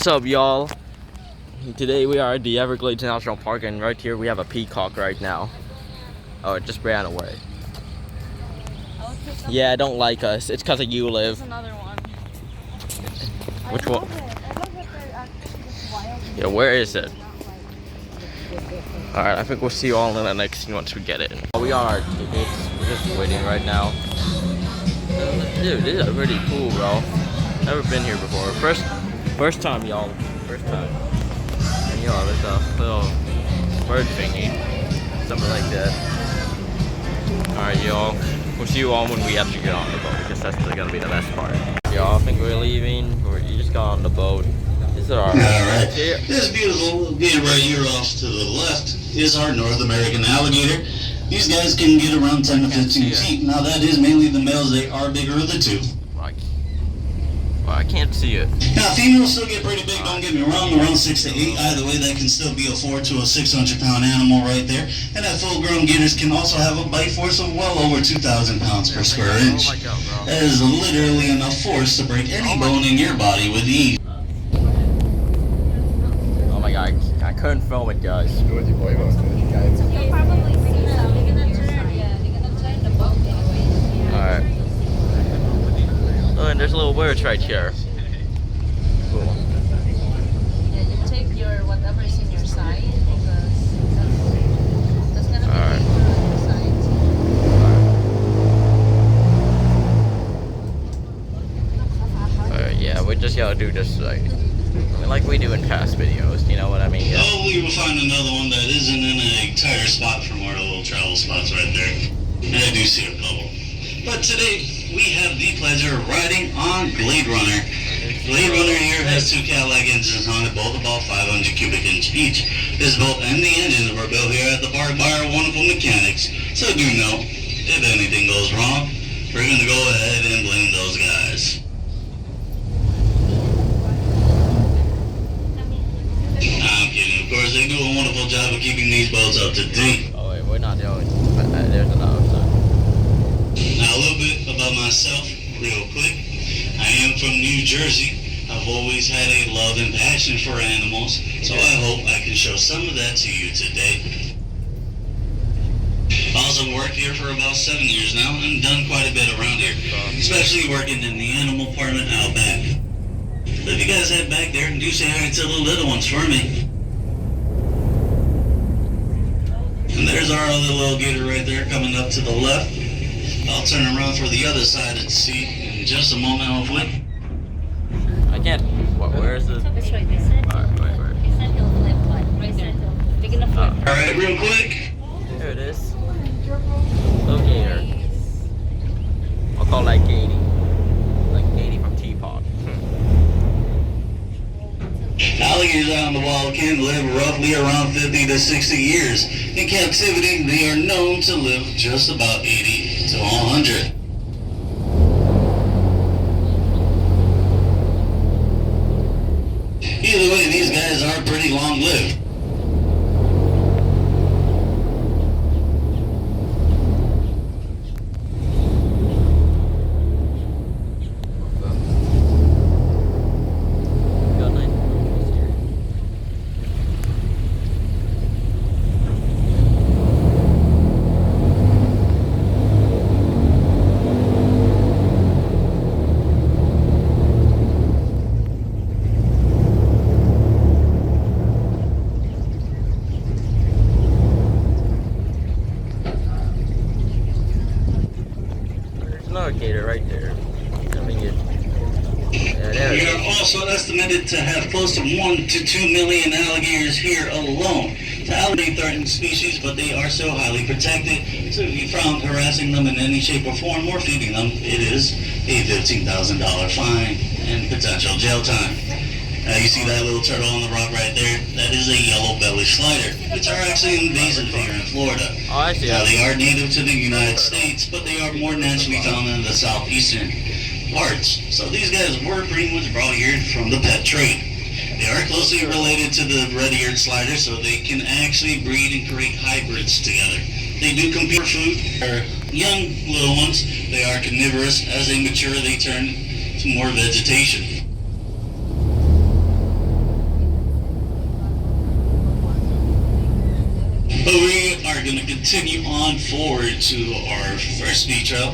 What's up, y'all? Today we are at the Everglades National Park, and right here we have a peacock right now. Oh, it just ran away. Yeah, don't like us. It's because of you, Liv. There's another one. Which one? I love that they're actually just wild. Yeah, where is it? Alright, I think we'll see you all in the next scene once we get it. We are our tickets. We're just waiting right now. Dude, this is pretty cool, bro. Never been here before. First time, y'all. First time. And y'all, there's a little bird thingy. Something like that. Alright, y'all. We'll see you all when we actually get on the boat, because that's gonna be the best part. Y'all, I think we're leaving. You just got on the boat. This is our Alright. This beautiful little gator right here off to the left is our North American alligator. These guys can get around 10 to 15 feet. Now that is mainly the males. They are bigger of the two. Well, I can't see it. Now females still get pretty big, don't get me wrong, around 6 to 8. Either way, that can still be a 4 to a 600 pound animal right there. And that full grown gators can also have a bite force of well over 2,000 pounds per square inch. Oh my God, bro. That is literally enough force to break any bone in your body with ease. Oh my God, I couldn't film it, guys. You'll probably see them. They're gonna turn the boat anyway. Alright. Oh, and there's little birds right here. Cool. Yeah, you take your whatever's in your side because that's gonna be Alright. your sides. Alright, yeah, we just gotta do this like we do in past videos, you know what I mean? Yeah. Hopefully we'll find another one that isn't in a tighter spot from our little travel spots right there. And I do see a couple. But today, we have the pleasure of riding on Blade Runner. Blade Runner here has two Cadillac engines on it, both about 500 cubic inch each. This boat and the engine were built here at the park by our wonderful mechanics. So do know, if anything goes wrong, we're going to go ahead and blame those guys. I'm kidding. Of course, they do a wonderful job of keeping these boats up to date. Oh wait, we're not doing there's another side. Now a little bit about myself, real quick. I am from New Jersey. I've always had a love and passion for animals, so I hope I can show some of that to you today. I also worked here for about 7 years now and done quite a bit around here, especially working in the animal department out back. So if you guys head back there and do say hi to the little ones for me. And there's our other little gator right there coming up to the left. I'll turn around for the other side and see in just a moment, hopefully. I can't. Where is it? This way, this way. Alright, wait. He said he'll flip, but right there. Big enough flip. Alright, real quick. There it is. Little gator. I'll call that Katie. Like Katie from Teapot. Alligators out in the wild can live roughly around 50 to 60 years. In captivity, they are known to live just about 80 to 100. Either way, these guys are pretty long-lived. Another gator right there. We are also estimated to have close to 1 to 2 million alligators here alone. The alligator threatened species, but they are so highly protected, so if you found harassing them in any shape or form or feeding them, it is a $15,000 fine and potential jail time. You see that little turtle on the rock right there? That is a yellow belly slider, which are actually invasive here in Florida. Oh, I see. Now, they are native to the United States, but they are more naturally found in the southeastern parts. So these guys were pretty much brought here from the pet trade. They are closely related to the red-eared slider, so they can actually breed and create hybrids together. They do compete for food. They're young little ones. They are carnivorous. As they mature, they turn to more vegetation. are going to continue on forward to our first speed trail.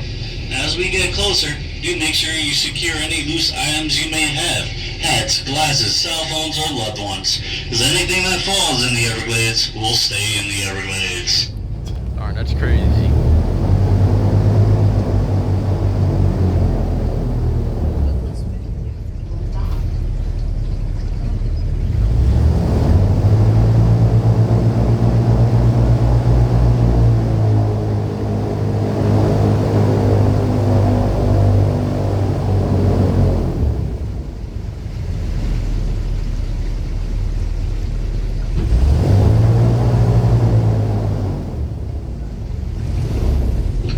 As we get closer, do make sure you secure any loose items you may have. Hats, glasses, cell phones, or loved ones. Because anything that falls in the Everglades will stay in the Everglades. Darn, that's crazy.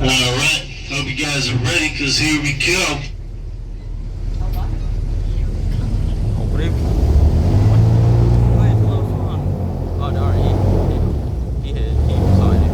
Alright, hope you guys are ready, because here we go. What if? Wait, hello, son. Oh, darn, he decided.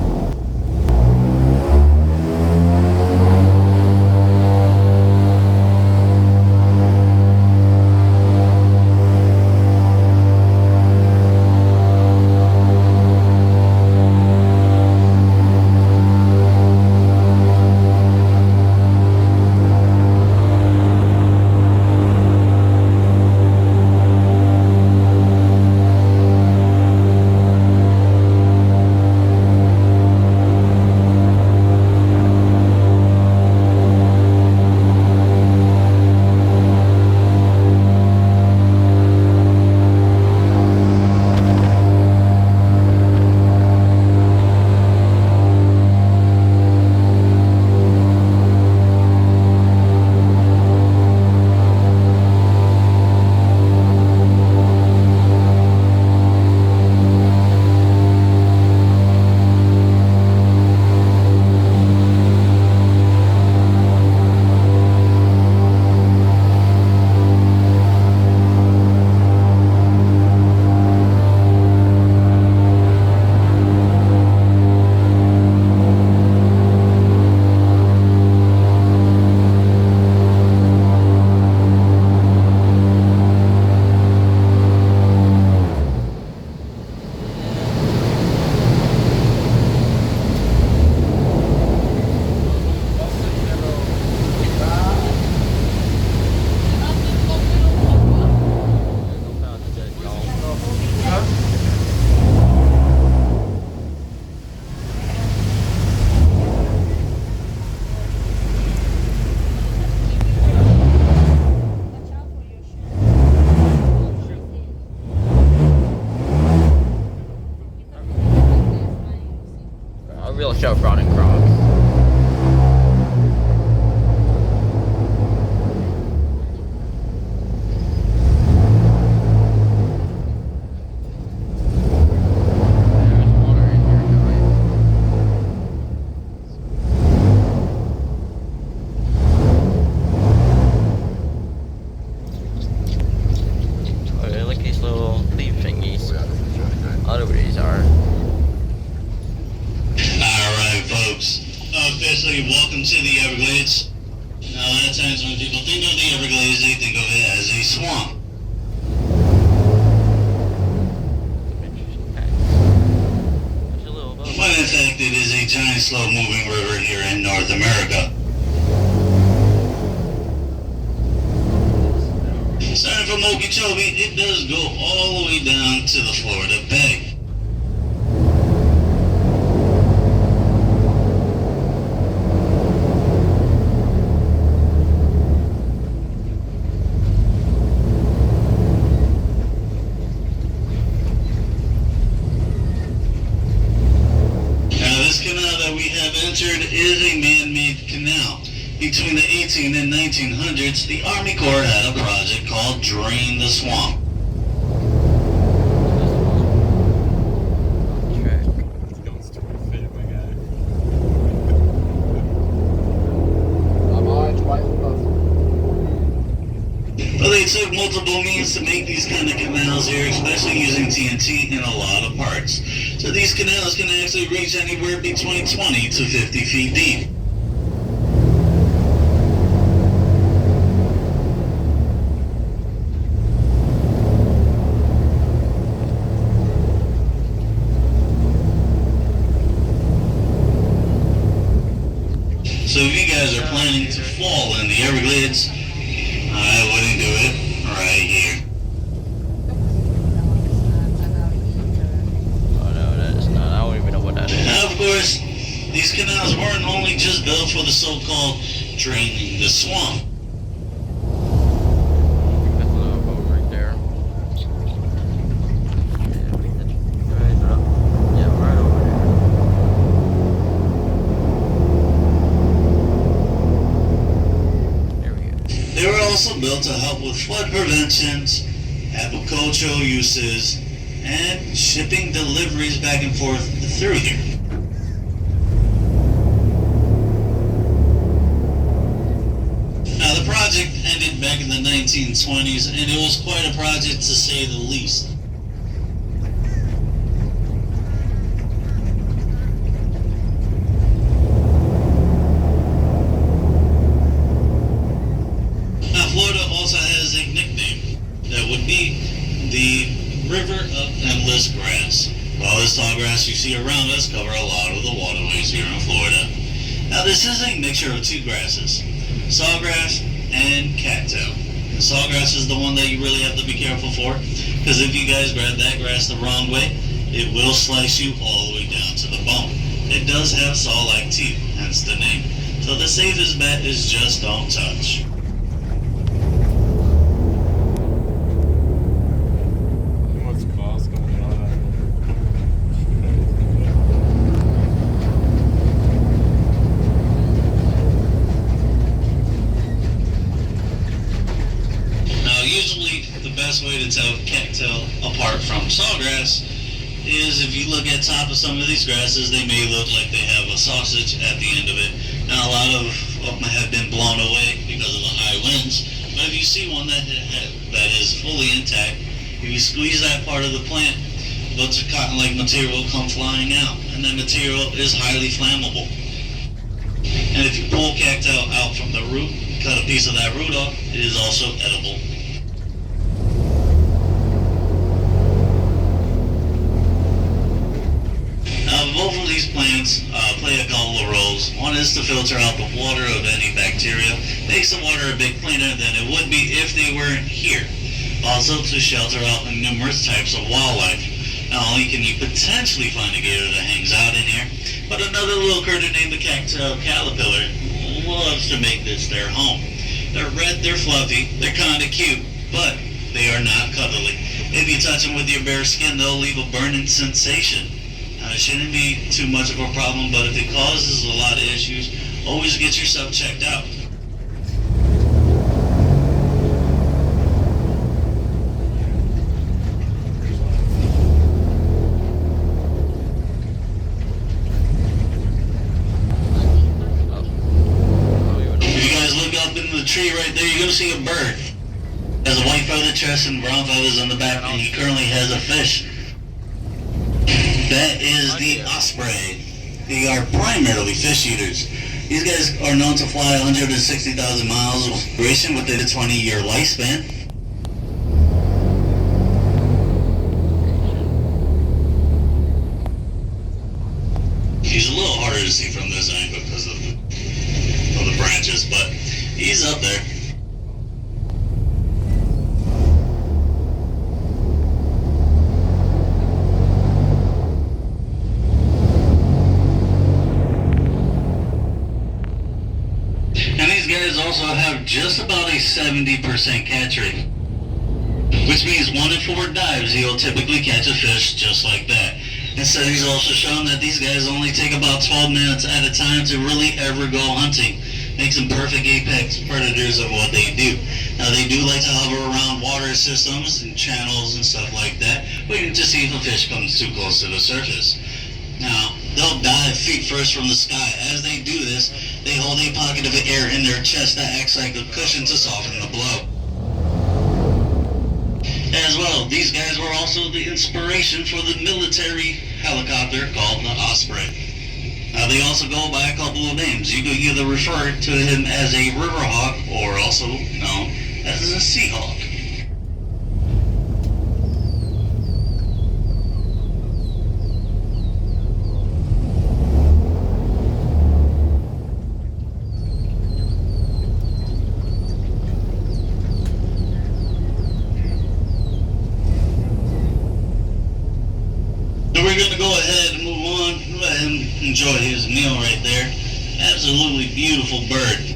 A real show brought in Crocs. Officially, welcome to the Everglades. Now, a lot of times when people think of the Everglades, they think of it as a swamp. But in fact, it is a giant, slow-moving river here in North America. Starting from Okeechobee, it does go all the way down to the Florida Bay. Is a man-made canal. Between the 18 and 1900s, the Army Corps had a project called Drain the Swamp. Well, they took multiple means to make these kind of canals here, especially using TNT in a lot of parts. So these canals can actually reach anywhere between 20 to 50 feet deep. built to help with flood preventions, agricultural uses, and shipping deliveries back and forth through here. Now the project ended back in the 1920s, and it was quite a project to say the least. Now Florida also has a nickname that would be the River of Endless Grass. All this tall grass you see around us cover a lot of the waterways here in Florida. Now this is a mixture of two grasses, sawgrass and cattail. The sawgrass is the one that you really have to be careful for, because if you guys grab that grass the wrong way, it will slice you all the way down to the bone. It does have saw-like teeth, hence the name. So the safest bet is just don't touch. What's cost going on? Now usually the best way to tell cattail apart from sawgrass is if you look at top of some of these grasses, they may look like they have a sausage at the end of it. Now a lot of them have been blown away because of the high winds, but if you see one that is fully intact, if you squeeze that part of the plant, bits of cotton-like material come flying out, and that material is highly flammable. And if you pull cattail out from the root, cut a piece of that root off, it is also edible. Both of these plants play a couple of roles. One is to filter out the water of any bacteria, makes the water a bit cleaner than it would be if they weren't here. Also to shelter out numerous types of wildlife. Not only can you potentially find a gator that hangs out in here, but another little critter named the cattail caterpillar loves to make this their home. They're red, they're fluffy, they're kind of cute, but they are not cuddly. If you touch them with your bare skin, they'll leave a burning sensation. It shouldn't be too much of a problem, but if it causes a lot of issues, always get yourself checked out. If you guys look up in the tree right there, you're going to see a bird. It has a white feathered chest and brown feathers on the back, and he currently has a fish. That is the osprey. They are primarily fish eaters. These guys are known to fly 160,000 miles of duration within a 20-year lifespan. He's a little harder to see from this angle because of the branches, but he's up there. And these guys also have just about a 70% catch rate, which means 1 in 4 dives he'll typically catch a fish just like that. And studies also shown that these guys only take about 12 minutes at a time to really ever go hunting. Makes them perfect apex predators of what they do. Now they do like to hover around water systems and channels and stuff like that, waiting to see if a fish comes too close to the surface. Now, they'll dive feet first from the sky. As they do this, they hold a pocket of air in their chest that acts like a cushion to soften the blow. As well, these guys were also the inspiration for the military helicopter called the Osprey. Now, they also go by a couple of names. You could either refer to him as a river hawk or also known as a sea hawk. We're going to go ahead and move on, let him enjoy his meal right there. Absolutely beautiful bird.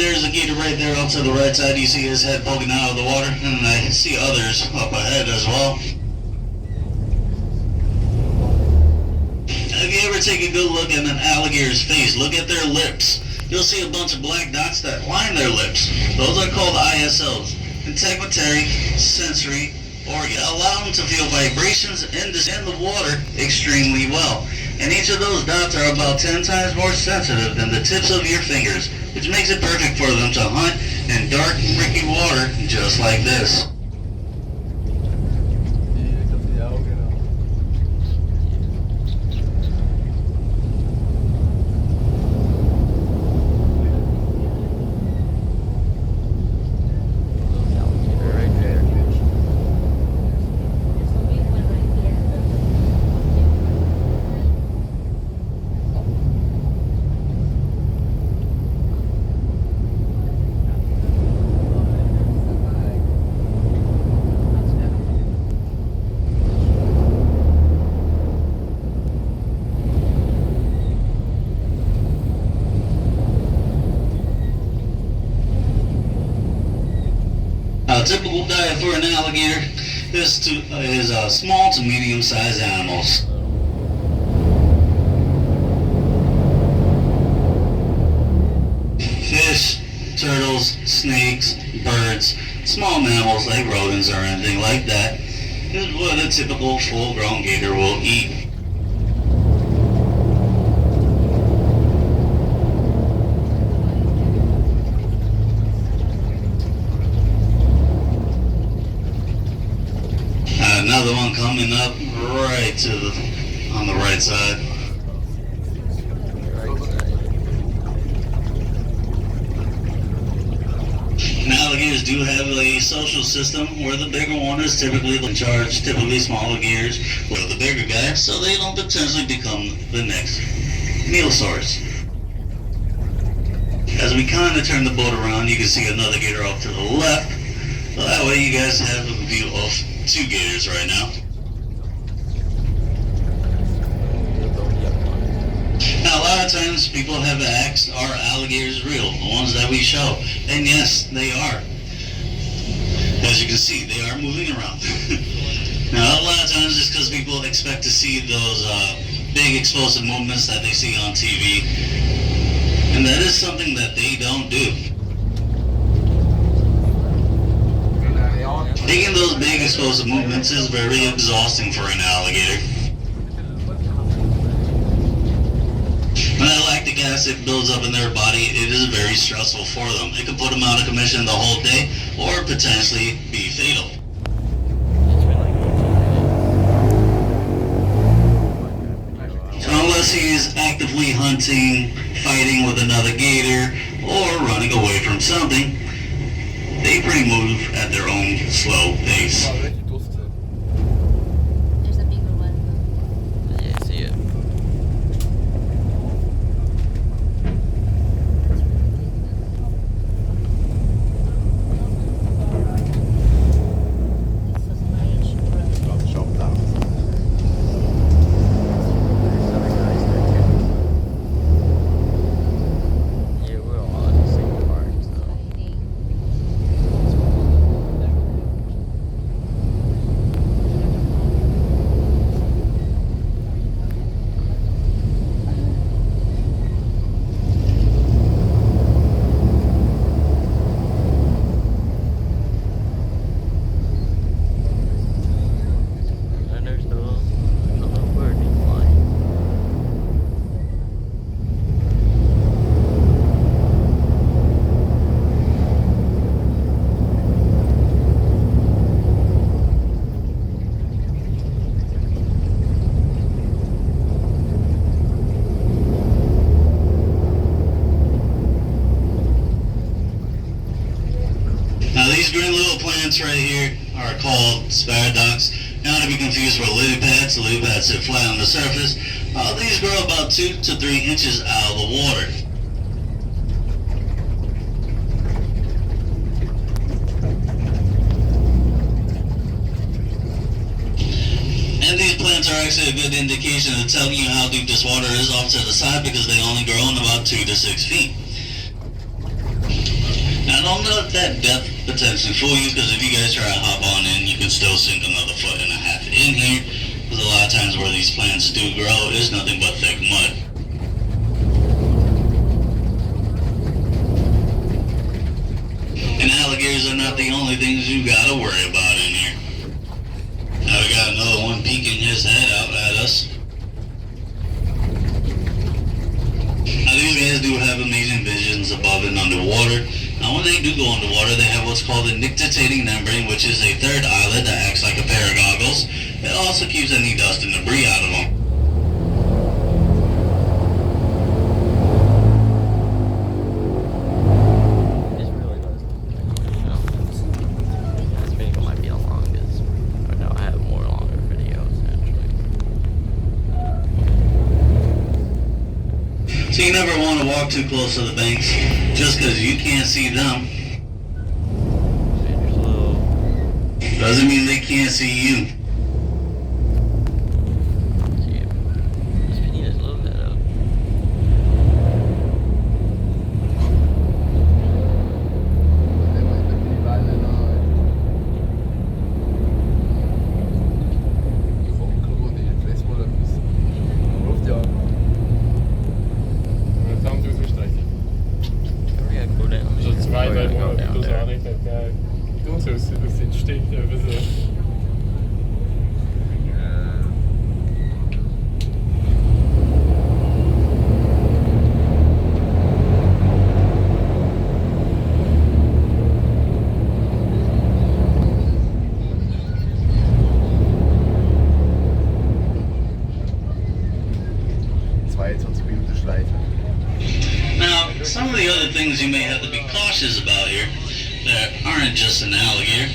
there's a gator right there off to the right side. You see his head poking out of the water, and I see others up ahead as well. If you ever take a good look at an alligator's face, look at their lips. You'll see a bunch of black dots that line their lips. Those are called ISOs, integumentary sensory organ. Allow them to feel vibrations in the water extremely well. And each of those dots are about 10 times more sensitive than the tips of your fingers, which makes it perfect for them to hunt in dark, murky water just like this. A typical diet for an alligator is small to medium-sized animals. Fish, turtles, snakes, birds, small mammals like rodents or anything like that is what a typical full-grown gator will eat. Another one coming up right on the right side. And alligators do have a social system where the bigger one is typically in charge, typically smaller gators with the bigger guy, so they don't potentially become the next meal source. As we kind of turn the boat around, you can see another gator off to the left, so that way you guys have a view of 2 gators right now. Now, a lot of times people have asked, are alligators real? The ones that we show. And yes, they are. As you can see, they are moving around. Now, a lot of times it's because people expect to see those big explosive movements that they see on TV. And that is something that they don't do. Taking those big explosive movements is very exhausting for an alligator. When that lactic acid builds up in their body, it is very stressful for them. It can put them out of commission the whole day or potentially be fatal. So unless he is actively hunting, fighting with another gator, or running away from something, they pretty move at their own slow pace. There's a bigger one. Yeah, I see it. These green little plants right here are called sparadox. Not to be confused with lily pads. The lily pads sit flat on the surface. These grow about 2 to 3 inches out of the water. And these plants are actually a good indication of telling you how deep this water is off to the side because they only grow in about 2 to 6 feet. don't let that depth potentially fool you, because if you guys try to hop on in, you can still sink another 1.5 feet in here, because a lot of times where these plants do grow is nothing but thick mud. And alligators are not the only things you gotta worry about in here. Now we got another one peeking his head out at us. Now these guys do have amazing visions above and underwater. Now when they do go underwater, they have what's called a nictitating membrane, which is a third eyelid that acts like a pair of goggles. It also keeps any dust and debris out of them. This really does. This video might be the longest. Or no, I have more longer videos actually. So you never want to walk too close to the banks, just because you can't see them. Doesn't mean they can't see you. Speed is a little bit up. Tam du so Strecke. We gotta go down. So 2, 3 We're gonna go Monate, down das there. auch nicht geil. Du so, das sind Stücke, ein bisschen. Now, some of the other things you may have to be cautious about here that aren't just an alligator.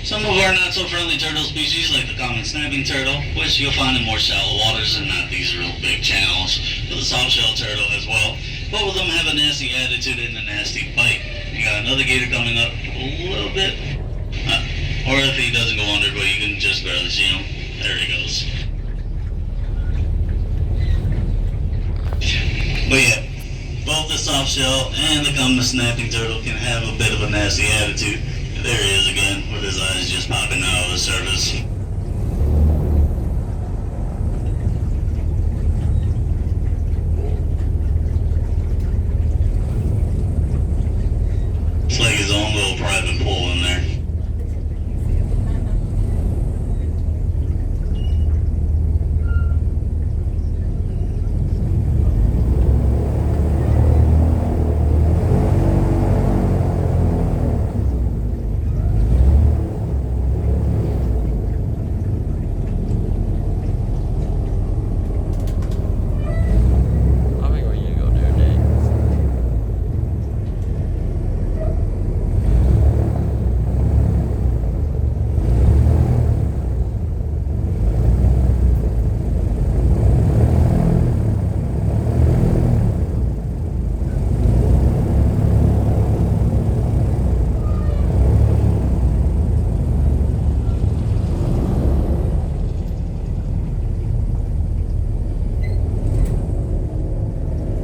Some of our not so friendly turtle species, like the common snapping turtle, which you'll find in more shallow waters and not these real big channels, but the soft-shell turtle as well. Both of them have a nasty attitude and a nasty bite. You got another gator coming up a little bit. Or if he doesn't go under, but you can just barely see him. There he goes. But yeah, both the soft shell and the common snapping turtle can have a bit of a nasty attitude. There he is again, with his eyes just popping out of the surface. It's like his own little private pool in there. I think we need to go there next.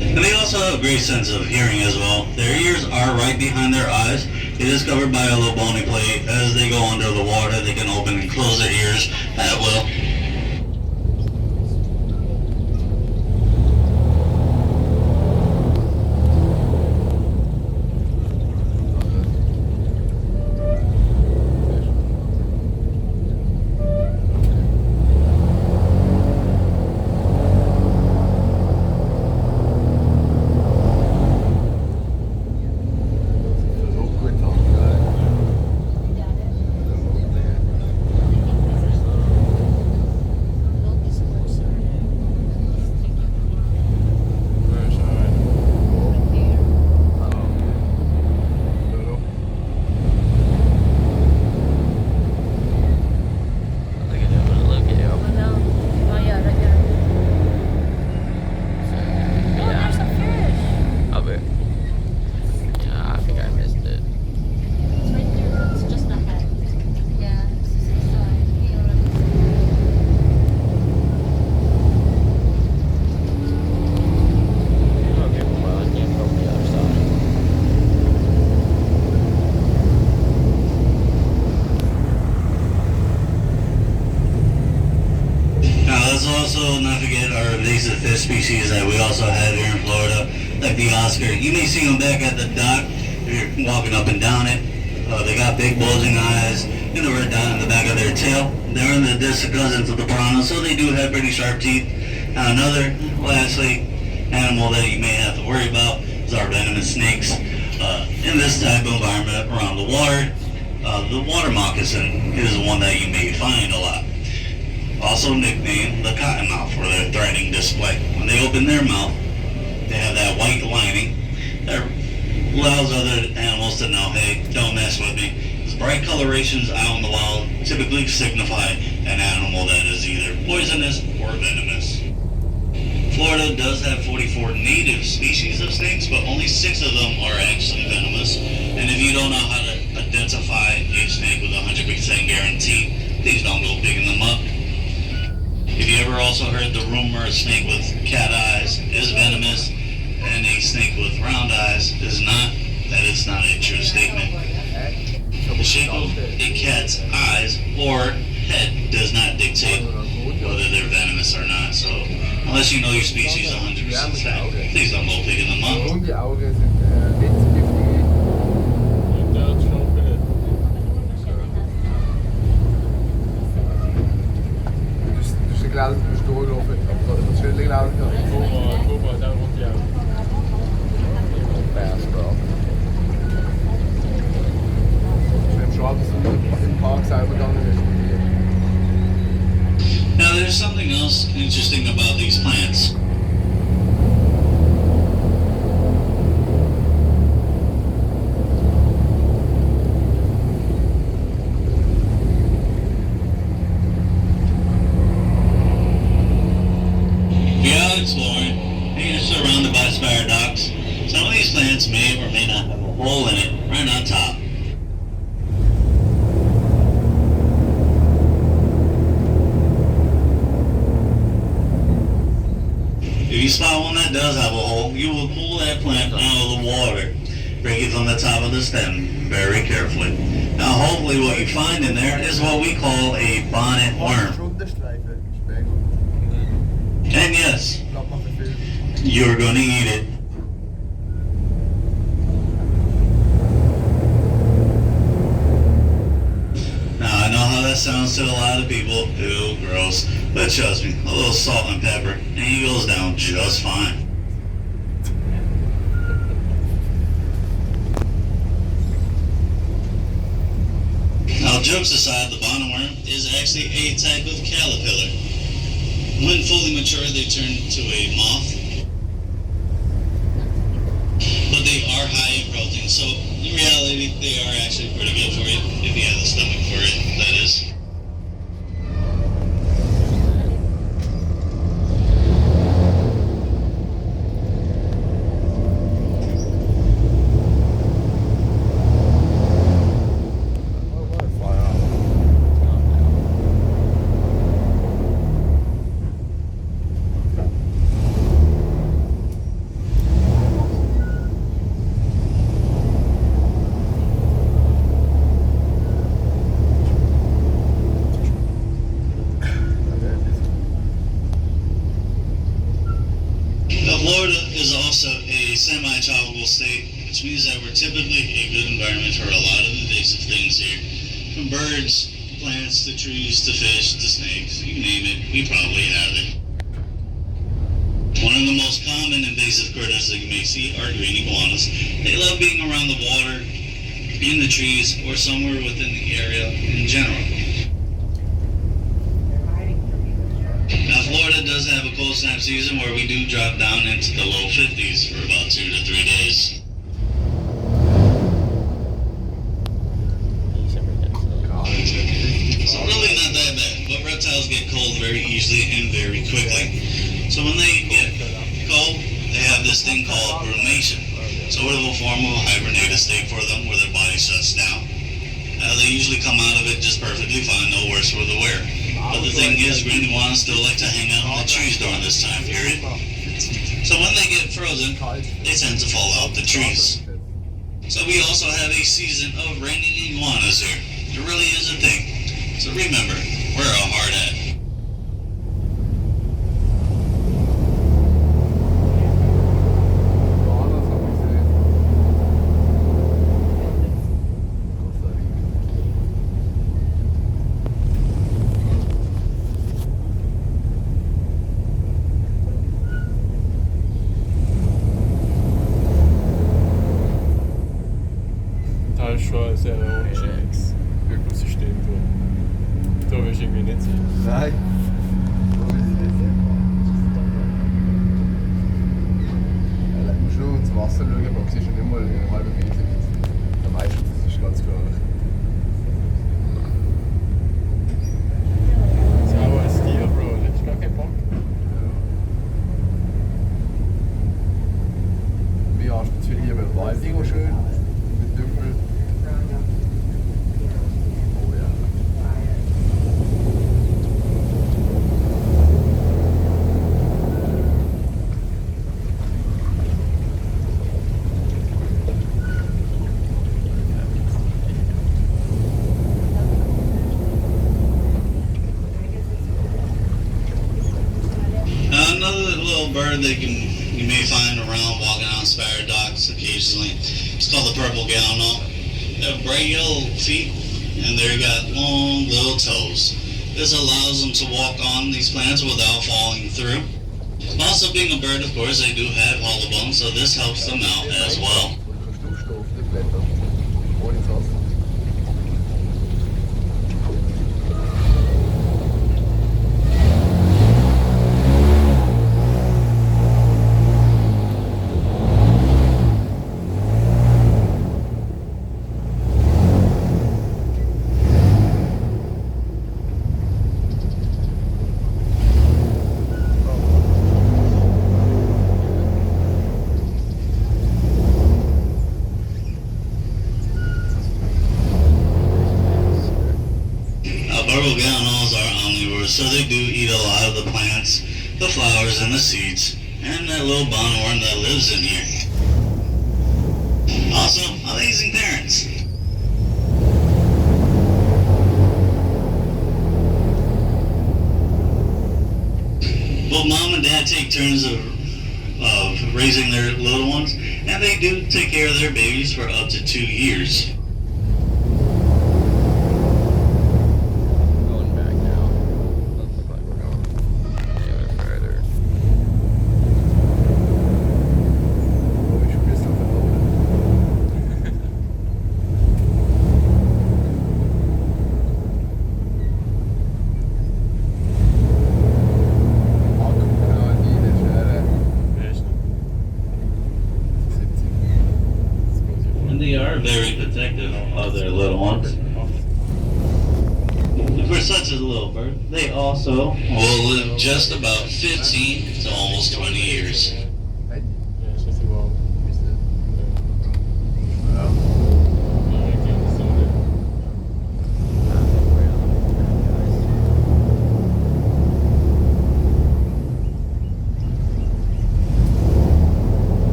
And they also have a great sense of hearing as well. Their ears are right behind their eyes. It is covered by a little bony plate. As they go under the water, they can open and close their ears at will. are invasive fish species that we also have here in Florida, like the Oscar. You may see them back at the dock if you're walking up and down it. They got big bulging eyes and a red dot in the back of their tail. They're in the distant cousins of the piranha, so they do have pretty sharp teeth. Another, lastly, animal that you may have to worry about is our venomous snakes. In this type of environment around the water moccasin is the one that you may find a lot. Also nicknamed the cottonmouth for their threatening display. When they open their mouth, they have that white lining that allows other animals to know, hey, don't mess with me. These bright colorations out in the wild typically signify an animal that is either poisonous or venomous. Florida does have 44 native species of snakes, but only 6 of them are actually venomous. And if you don't know how to identify a snake with 100% guarantee, please don't go picking them up. If you ever also heard the rumor a snake with cat eyes is venomous and a snake with round eyes is not, that is not a true statement. The shape of a cat's eyes or head does not dictate whether they're venomous or not. So unless you know your species 100%, please don't go picking them up. Und die Augen sind giftig. Dat is nog binnen. Dus ik laat het dus doorlopen. Waarschijnlijk laat ik dat Cobra daar rond jou. Fast, bro. Als je hem in park selber gegangen ist. Now there's something else interesting about these plants. If you're out exploring and you're surrounded by spire docks, some of these plants may or may not have a hole in it right on top. If you spot one that does have a hole, you will pull that plant out of the water. Break it from the top of the stem very carefully. Now hopefully what you find in there is what we call a bonnet worm. And yes, you're going to eat it. Now I know how that sounds to a lot of people. Ew, gross. But trust me, a little salt and pepper, and he goes down just fine. Now, jokes aside, the bonnet worm is actually a type of caterpillar. When fully mature, they turn into a moth. But they are high in protein, so in reality, they are actually pretty good for you, if you have the stomach for it, that is. Florida is also a semi-tropical state, which means that we're typically a good environment for a lot of invasive things here. From birds, plants, to trees, to fish, to snakes, you name it, we probably have it. One of the most common invasive critters that you may see are green iguanas. They love being around the water, in the trees, or somewhere within the area in general. Now, Florida does have a cold snap season where we do drop down into the low 50s for about 2 to 3 days. So really not that bad, but reptiles get cold very easily and very quickly. So when they get cold, they have this thing called brumation. So it will form a hibernated state for them where their body shuts down. They usually come out of it just perfectly fine, no worse for the wear. But the thing is, green iguanas still like to hang out in the trees during this time period. So when they get frozen, they tend to fall out the trees. So we also have a season of raining iguanas here. It really is a thing. So remember, wear a hard hat. ohne Scheiß. Ökosystem da. Da willst du irgendwie nicht sein. Nein. Ja, du musst nur ins Wasser schauen, aber du siehst ja nicht mal einen halben Meter weit. Da weißt du, das ist ganz gefährlich. Das ist auch ein Stier, Bro. Das ist gar kein Bock. Wir haben speziell hier mit Wald irgendwo schön, mit Dümpel. Oh ja. Another little bird that you may find around walking on spire docks occasionally. It's called the purple gallnut. They have bright yellow feet, and they've got long little toes. This allows them to walk on these plants without falling through. Also, being a bird, of course, they do have hollow bones, so this helps them out as well. Und du kannst aufstehen auf den Blättern. Ohne das Wasser. Purple gallnuts are omnivores, so they do eat a lot of the plants, the flowers, and the seeds, and that little bondworm that lives in here. Also, amazing parents. Both mom and dad take turns of raising their little ones, and they do take care of their babies for up to 2 years. Going back now. Doesn't look like we're going anywhere further. Oh, ich spür's doch verloren. Ah, guck mal, die Schwere. Wer ist And they are very protective of their little ones. For such a little bird, they also will live just about 15 to almost 20 years. Hey, Ja, ist das überhaupt? bist du? Ja. Ja, ich glaube, das ist so nicht.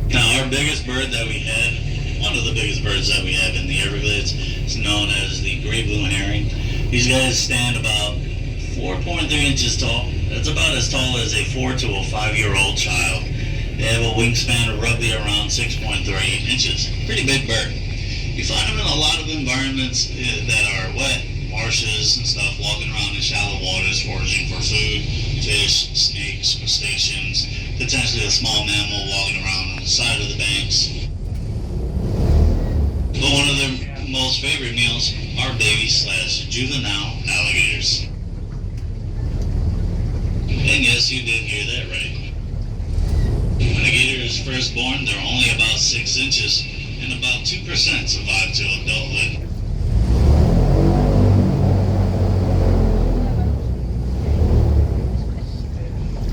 Now, our biggest bird that we had, one of the biggest birds that we have in the Everglades, is known as the gray blue herring. These guys stand about 4.3 inches tall. That's about as tall as a 4 to a 5-year-old child. They have a wingspan of roughly around 6.3 inches. Pretty big bird. You find them in a lot of environments that are wet, marshes and stuff, walking around in shallow waters, foraging for food, fish, snakes, crustaceans, potentially a small mammal walking around on the side of the banks. But one of their most favorite meals are baby / juvenile alligators. And yes, you did hear that right. When a gator is first born, they're only about 6 inches, and about 2% survive to adulthood.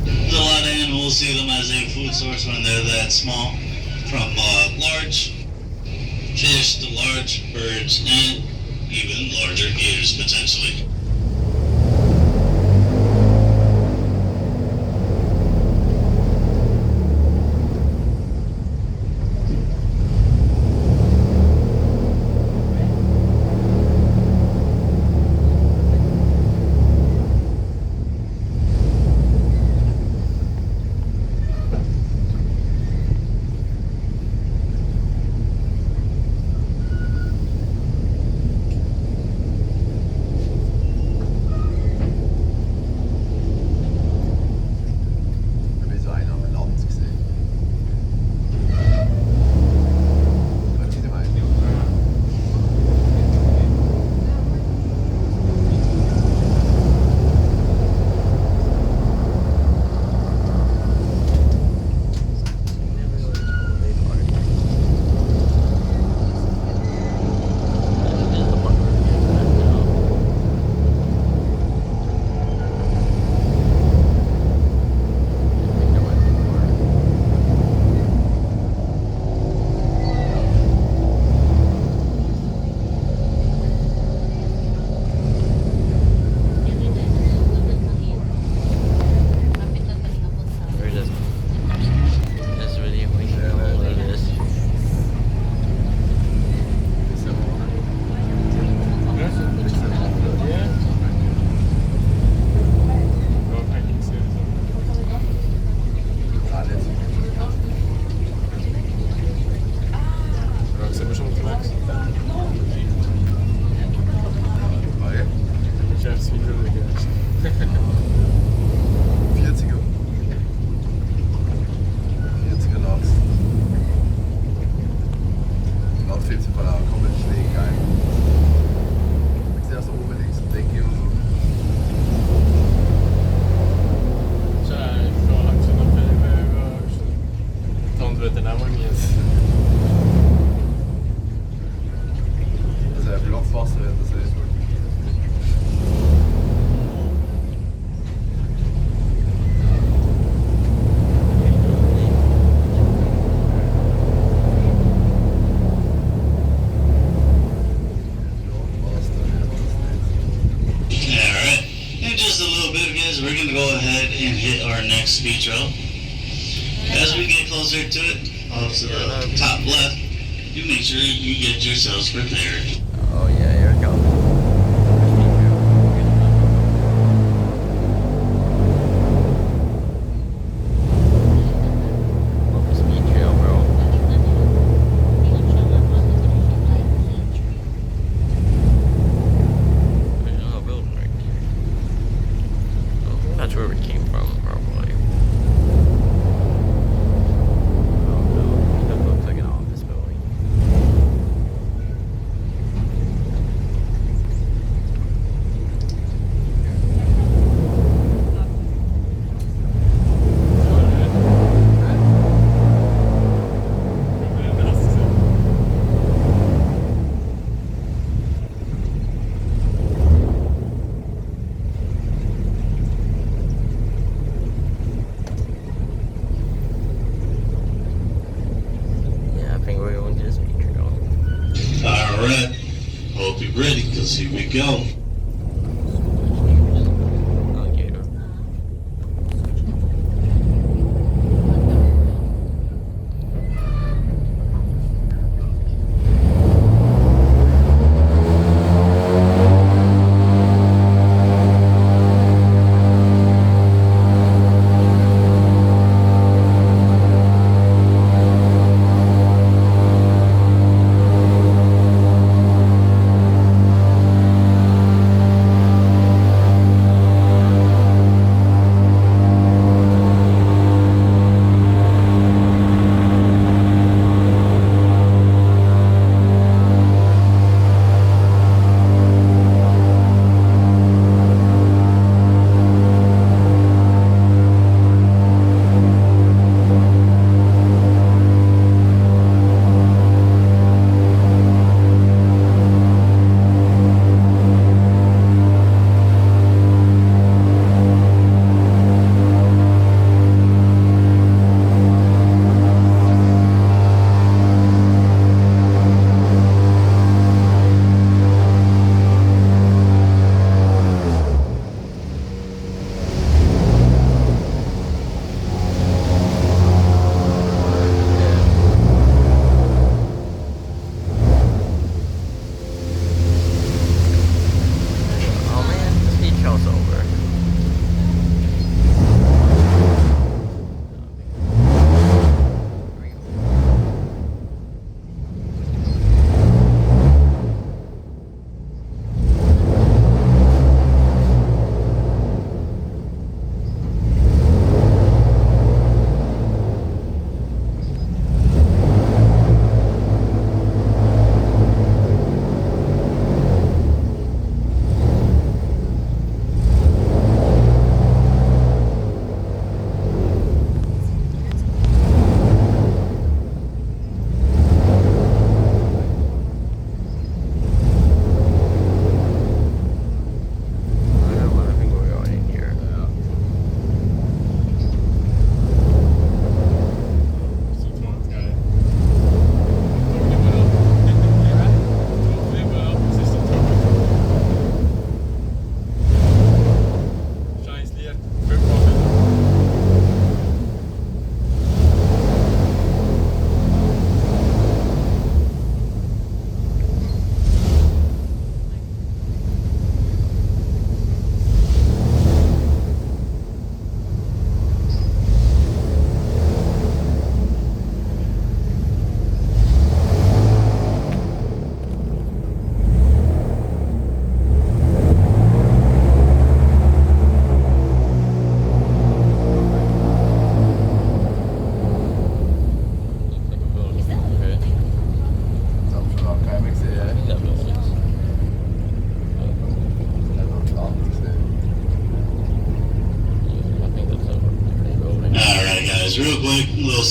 There's a lot of animals see them as a food source when they're that small, from large fish to large birds and even larger gators potentially. We're going to go ahead and hit our next speed trail. As we get closer to it, off to the top left, you make sure you get yourselves prepared. Oh yeah, here it goes. That's where we came from, probably. Oh no, that looks like an office building. Alright, hope you're ready, because here we go.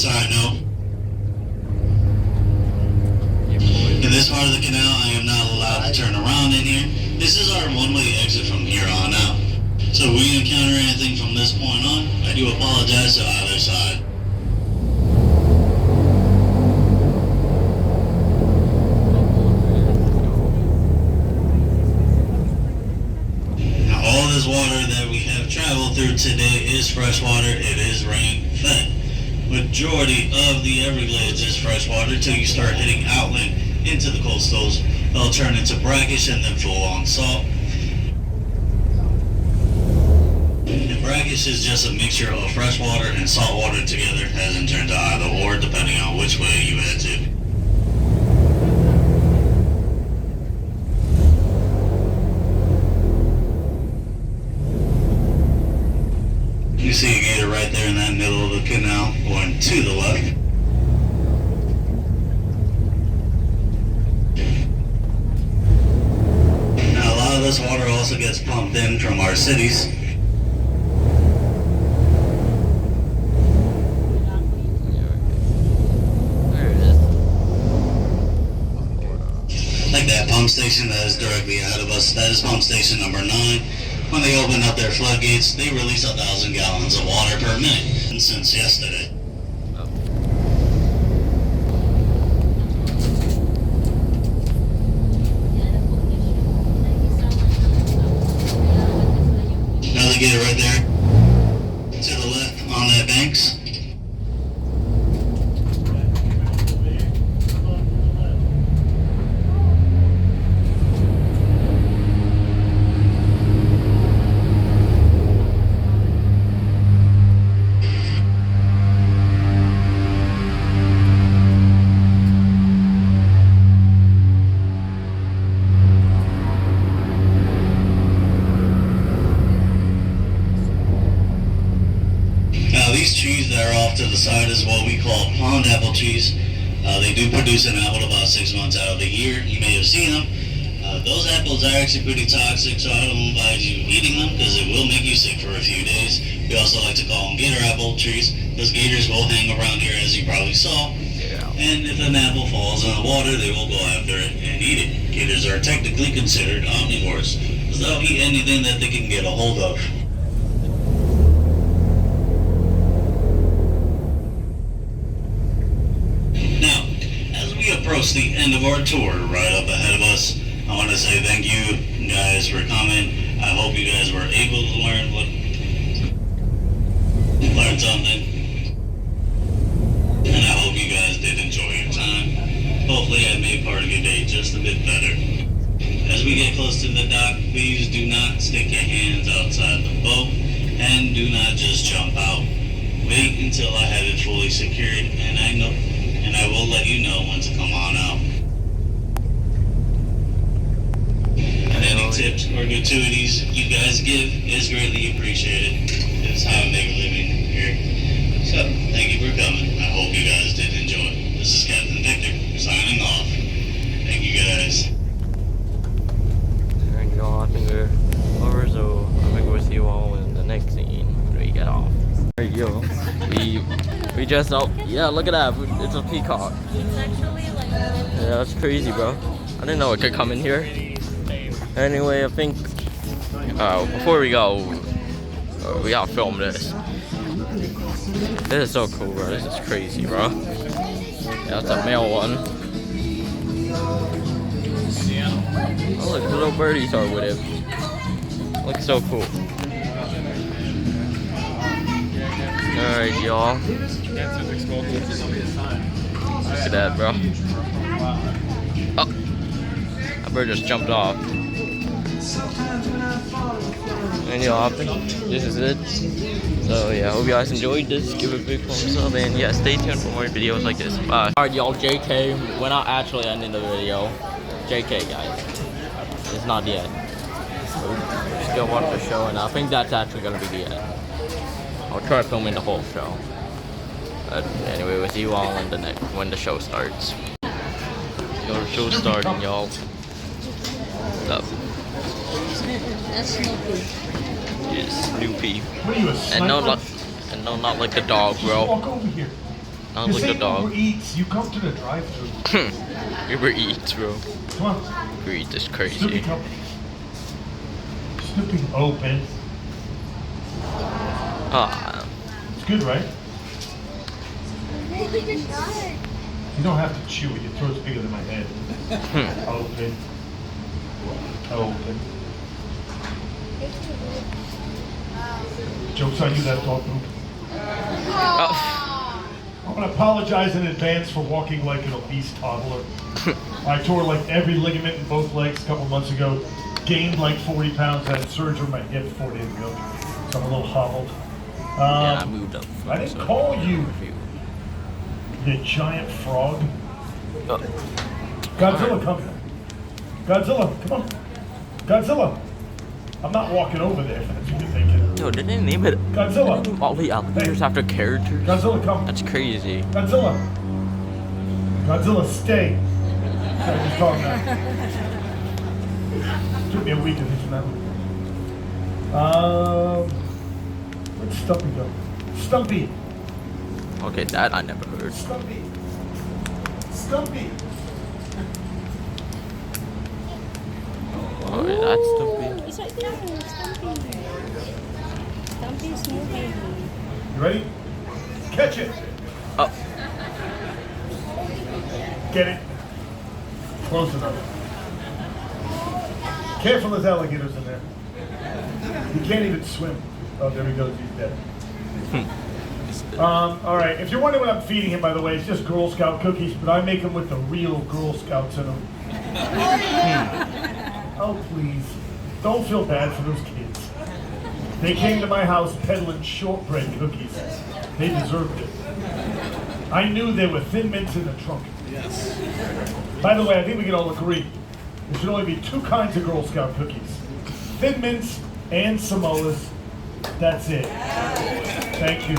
side note, in this part of the canal, I am not allowed to turn around in here. This is our one-way exit from here on out. So if we encounter anything from this point on, I do apologize to either side. Now all this water that we have traveled through today is freshwater. It is rain fed. Majority of the Everglades is freshwater till you start hitting outland into the coastals. They'll turn into brackish and then full on salt. And brackish is just a mixture of fresh water and salt water together, as in turn to either or, depending on which way you head to. You see a gator right there in that middle of the canal, going to the left. Now a lot of this water also gets pumped in from our cities. Like that pump station that is directly ahead of us, that is pump station number 9. When they open up their floodgates, they release 1,000 gallons of water per minute, and since yesterday. Another gator right there, to the left on that banks. These trees that are off to the side is what we call pond apple trees. They do produce an apple about 6 months out of the year. You may have seen them. Those apples are actually pretty toxic, so I don't advise you eating them because it will make you sick for a few days. We also like to call them gator apple trees because gators will hang around here, as you probably saw. And if an apple falls in the water, they will go after it and eat it. Gators are technically considered omnivores, because they'll eat anything that they can get a hold of. Approach the end of our tour right up ahead of us. I want to say thank you guys for coming. I hope you guys were able to learn something, and I hope you guys did enjoy your time. Hopefully I made part of your day just a bit better. As we get close to the dock, please do not stick your hands outside the boat and do not just jump out. Wait until I have it fully secured, and I will let you know when to come on out. And any tips or gratuities you guys give is greatly appreciated. It's how I make a living here. So, thank you for coming. I hope you guys did enjoy. This is Captain Victor signing off. Thank you guys. Alright y'all, I think we're over, so I'm gonna go see you all in the next scene when we get off. Alright yo, we just yeah, look at that, it's a peacock. It's actually like... Yeah, that's crazy, bro. I didn't know it could come in here. Anyway, I think before we go, we gotta film this. This is so cool, bro. This is crazy, bro. Yeah, that's a male one. Oh look, little birdies are with him. Looks so cool. Alright, y'all. Look at that, bro. Oh, that bird just jumped off. And y'all, this is it. So yeah, hope you guys enjoyed this. Give it a big thumbs up, and yeah, stay tuned for more videos like this. Bye. Alright, y'all, JK. We're not actually ending the video. JK, guys. It's not the end. We're still watch the show, and I think that's actually gonna be the end. I'll try filming the whole show. But anyway, we'll see you all in the next when the show starts. Your show starting, y'all. What's up? That's Snoopy. Yes, Snoopy. What are you, a sniper? And no, not like the dog, bro. Walk over here. I This like the ain't dog. Uber Eats. You come to the drive-thru. Uber Eats, bro. Come on. Uber Eats is Snoopy, crazy. come. Snoopy, open. Ah, It's good, right? You don't have to chew it. Your throat's bigger than my head. Open. Open. Joke's on you, that dog poop. oh. I'm gonna apologize in advance for walking like an obese toddler. I tore like every ligament in both legs a couple months ago. Gained like 40 pounds. Had surgery on my hip 4 days ago. So I'm a little hobbled. Yeah, I moved up. I didn't call you, you giant frog. Godzilla, come here. Godzilla, come on. Godzilla. I'm not walking over there if that's what you're thinking. Yo, did they name it? Godzilla. Did they name all the alligators after characters? Godzilla, come. That's crazy. Godzilla. Godzilla, stay. Sorry, just talking now. Took me a week to think of that one. Where'd Stumpy go? Stumpy. Okay, that I never heard. Stumpy. Stumpy. Oh, yeah, that's stupid. It's right there, Stumpy. Stumpy's moving. You ready? Catch it. Oh, Get it. Close enough. Careful, there's alligators in there. He can't even swim. Oh, there he goes. He's dead. All right. If you're wondering what I'm feeding him, by the way, it's just Girl Scout cookies, but I make them with the real Girl Scouts in them. Oh, please. Don't feel bad for those kids. They came to my house peddling shortbread cookies. They deserved it. I knew there were Thin Mints in the trunk. Yes. By the way, I think we can all agree there should only be 2 kinds of Girl Scout cookies. Thin Mints and Samoas. That's it. Thank you.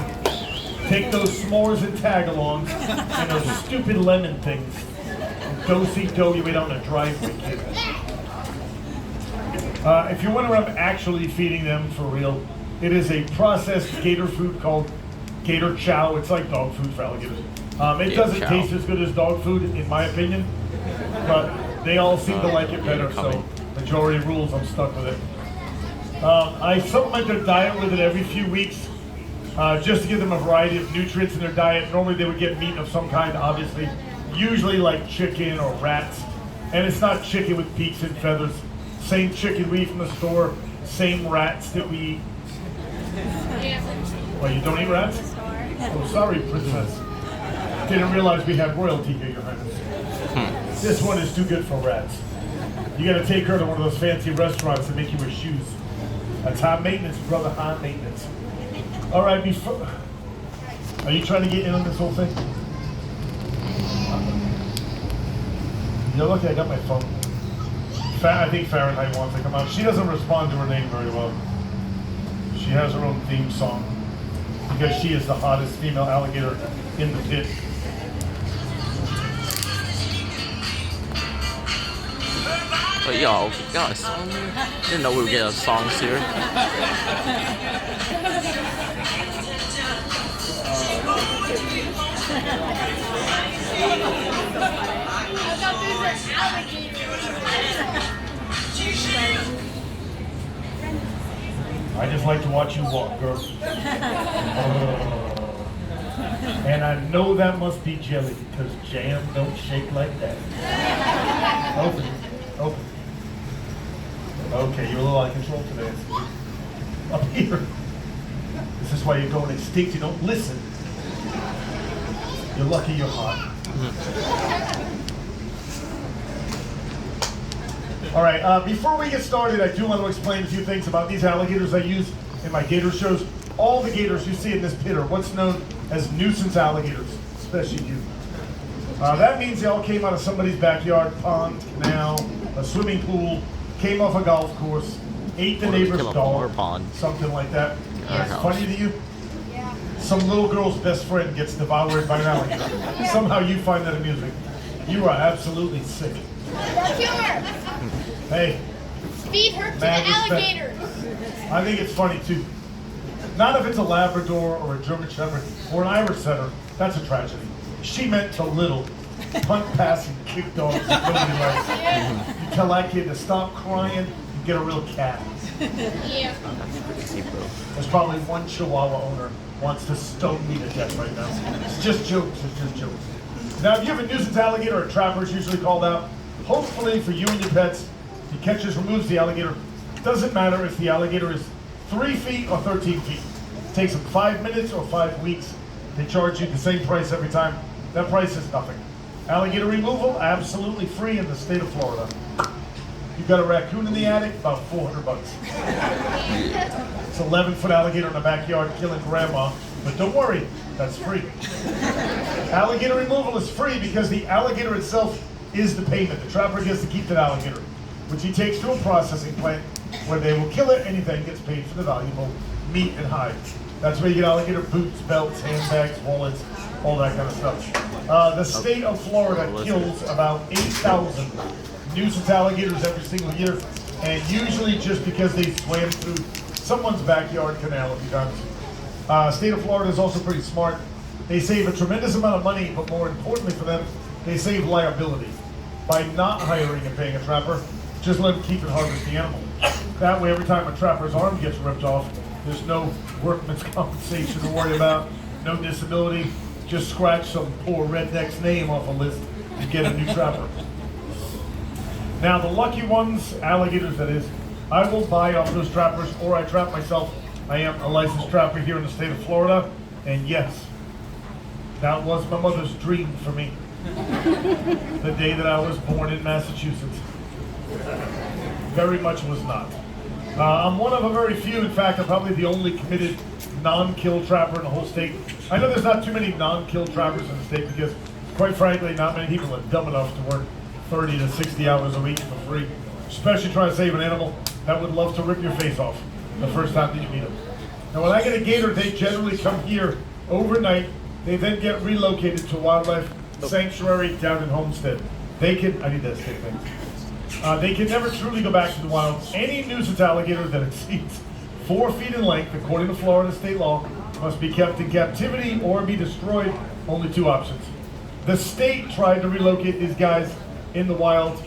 Take those s'mores and tag-alongs and those stupid lemon things. Do-si-do you wait on the driveway, kid. If you wonder what I'm actually feeding them for real, it is a processed gator food called gator chow. It's like dog food for alligators. It doesn't chow. taste as good as dog food, in my opinion, but they all seem to like it better, so majority rules, I'm stuck with it. I supplement their diet with it every few weeks, just to give them a variety of nutrients in their diet. Normally they would get meat of some kind, obviously, usually like chicken or rats, and it's not chicken with beaks and feathers. Same chicken we eat from the store, same rats that we eat. Well, you don't eat rats? Oh, sorry, princess. Didn't realize we had royalty here, Your Highness. This one is too good for rats. You gotta take her to one of those fancy restaurants and make you wear shoes. That's high maintenance, brother, high maintenance. All right, before... Are you trying to get in on this whole thing? You're lucky I got my phone. I think Fahrenheit wants to come out. She doesn't respond to her name very well. She has her own theme song because she is the hottest female alligator in the pit. but yo, we got a song here? Didn't know we would get a song here. I just like to watch you walk, girl. And I know that must be jelly because jam don't shake like that. Open. Open. Okay, you're a little out of control today. Up here. This is why you're going extinct. You don't listen. You're lucky you're hot. All right, before we get started, I do want to explain a few things about these alligators I use in my gator shows. All the gators you see in this pit are what's known as nuisance alligators, especially you. That means they all came out of somebody's backyard, pond, canal, a swimming pool, came off a golf course, ate the neighbor's dog, something like that. It's funny to you? Yeah. Some little girl's best friend gets devoured by an alligator. Somehow you find that amusing. You are absolutely sick. Humor. Hey, Feed her to the mad respect. alligators. I think it's funny too. Not if it's a Labrador or a German Shepherd or an Irish Setter. That's a tragedy. She meant to little. Punt, pass, and kick dogs. Nobody likes it. You tell that kid to stop crying, you get a real cat. There's probably one Chihuahua owner wants to stone me to death right now. It's just jokes. It's just jokes. Now, if you have a nuisance alligator, a trapper is usually called out. Hopefully, for you and your pets, he catches, removes the alligator. Doesn't matter if the alligator is 3 feet or 13 feet. It takes them 5 minutes or 5 weeks. They charge you the same price every time. That price is nothing. Alligator removal, absolutely free in the state of Florida. You've got a raccoon in the attic, about $400. It's an 11-foot alligator in the backyard killing grandma, but don't worry, that's free. Alligator removal is free because the alligator itself is the payment. The trapper gets to keep that alligator, which he takes to a processing plant where they will kill it and he then gets paid for the valuable meat and hide. That's where you get alligator boots, belts, handbags, wallets, all that kind of stuff. The state of Florida kills about 8,000 nuisance alligators every single year, and usually just because they swam through someone's backyard canal a few times. State of Florida is also pretty smart. They save a tremendous amount of money, but more importantly for them, they save liability. By not hiring and paying a trapper, just let them keep and harvest the animal. That way, every time a trapper's arm gets ripped off, there's no workman's compensation to worry about, no disability. Just scratch some poor redneck's name off a list to get a new trapper. Now, the lucky ones, alligators that is, I will buy off those trappers or I trap myself. I am a licensed trapper here in the state of Florida, and yes, that was my mother's dream for me. The day that I was born in Massachusetts. Very much was not. I'm one of a very few, in fact, I'm probably the only committed non-kill trapper in the whole state. I know there's not too many non-kill trappers in the state because, quite frankly, not many people are dumb enough to work 30 to 60 hours a week for free, especially trying to save an animal that would love to rip your face off the first time that you meet them. Now, when I get a gator, they generally come here overnight. They then get relocated to a wildlife sanctuary down in Homestead. They can, I need that stick thing. They can never truly go back to the wild. Any nuisance alligator that exceeds 4 feet in length, according to Florida state law, must be kept in captivity or be destroyed. Only 2 options. The state tried to relocate these guys in the wild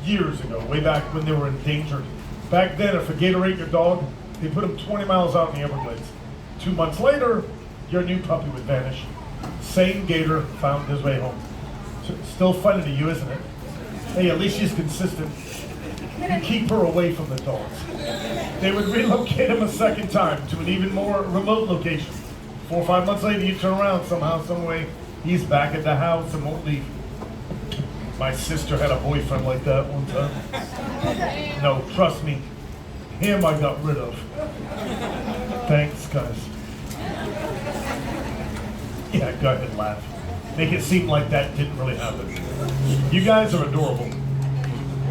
years ago, way back when they were endangered. Back then, if a gator ate your dog, they put him 20 miles out in the Everglades. 2 months later, your new puppy would vanish. Same gator found his way home. So it's still funny to you, isn't it? Hey, at least she's consistent. You keep her away from the dogs. They would relocate him a second time to an even more remote location. 4 or 5 months later, you turn around somehow, some way, he's back at the house and won't leave. My sister had a boyfriend like that one time. No, trust me, him I got rid of. Thanks, guys. Yeah, go ahead and laugh. Make it seem like that didn't really happen. You guys are adorable.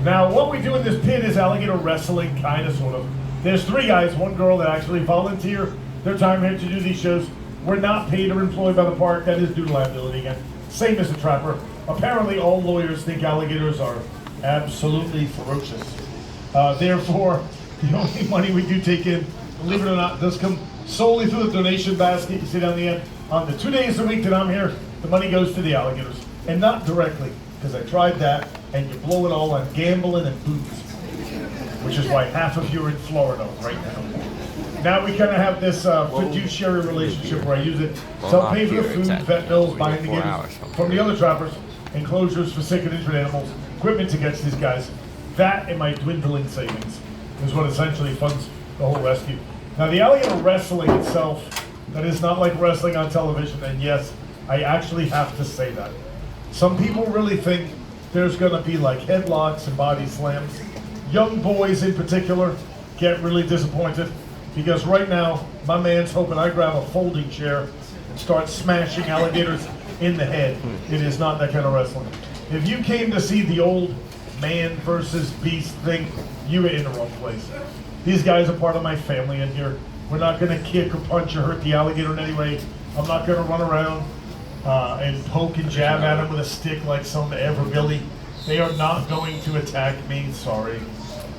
Now, what we do in this pit is alligator wrestling, kind of, sort of. There's 3 guys, 1 girl that actually volunteer their time here to do these shows. We're not paid or employed by the park. That is due to liability again. Same as the trapper. Apparently, all lawyers think alligators are absolutely ferocious. Therefore, the only money we do take in, believe it or not, does come solely through the donation basket. You see down the end. On the 2 days a week that I'm here, the money goes to the alligators. And not directly, because I tried that, and you blow it all on gambling and booze. Which is why half of you are in Florida right now. Now we kind of have this fiduciary relationship where I use it to help pay for the food, vet bills, buying the games from the other trappers, enclosures for sick and injured animals, equipment against these guys. That and my dwindling savings is what essentially funds the whole rescue. Now the alligator wrestling itself, that is not like wrestling on television, and yes, I actually have to say that. Some people really think there's gonna be like headlocks and body slams. Young boys in particular get really disappointed because right now, my man's hoping I grab a folding chair and start smashing alligators in the head. It is not that kind of wrestling. If you came to see the old man versus beast thing, you were in the wrong place. These guys are part of my family in here. We're not gonna kick or punch or hurt the alligator in any way. I'm not gonna run around and poke and jab at him with a stick like some Everbilly. They are not going to attack me, sorry.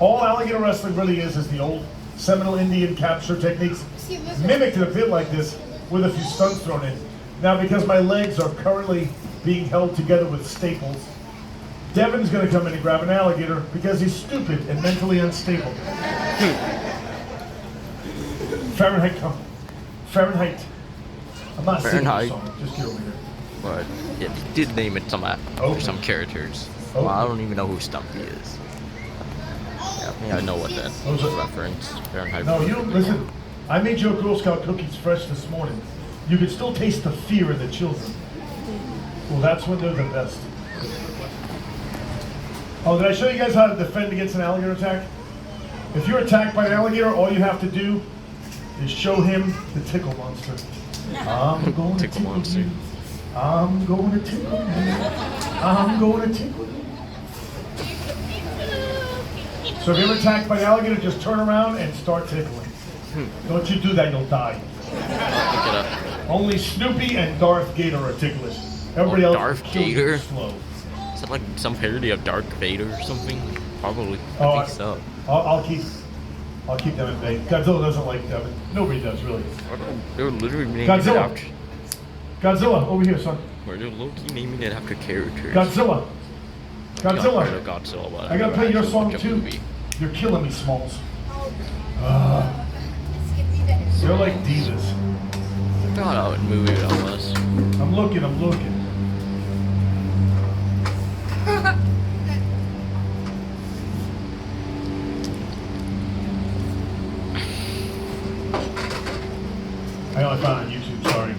All alligator wrestling really is the old Seminole Indian capture techniques, mimicked it a bit like this with a few stunts thrown in. Now, because my legs are currently being held together with staples, Devin's gonna come in and grab an alligator because he's stupid and mentally unstable. Fahrenheit, come. Fahrenheit. I'm not singing the Fahrenheit. song, just get over here. But yeah, he did name it some Okay. some characters. Okay. Well, I don't even know who Stumpy is. Yeah, I think I know what that Those are- reference. Fahrenheit. No, you don't listen. I made your Girl Scout cookies fresh this morning. You can still taste the fear in the children. Well, that's when they're the best. Oh, did I show you guys how to defend against an alligator attack? If you're attacked by an alligator, all you have to do is show him the tickle monster. I'm going to Tickle tickle monster. you. I'm going to tickle you. I'm going to tickle you. So if you're attacked by an alligator, just turn around and start tickling. Don't you do that, you'll die. Look it up. Only Snoopy and Darth Gator are ticklish. Everybody else Darth will kill you Gator? slow. Is that like some parody of Darth Vader or something? Probably. Oh, I think so. I'll keep them at bay. Godzilla doesn't like Devin. Nobody does, really. They're literally naming Godzilla. it after. Godzilla, over here, son. They're low-key naming it after characters. Godzilla. I've heard Godzilla. of Godzilla, but I gotta play your actually song watched a too. movie. You're killing me, Smalls. They're like divas. I forgot what movie that was. I'm looking. I only found it on YouTube, sorry.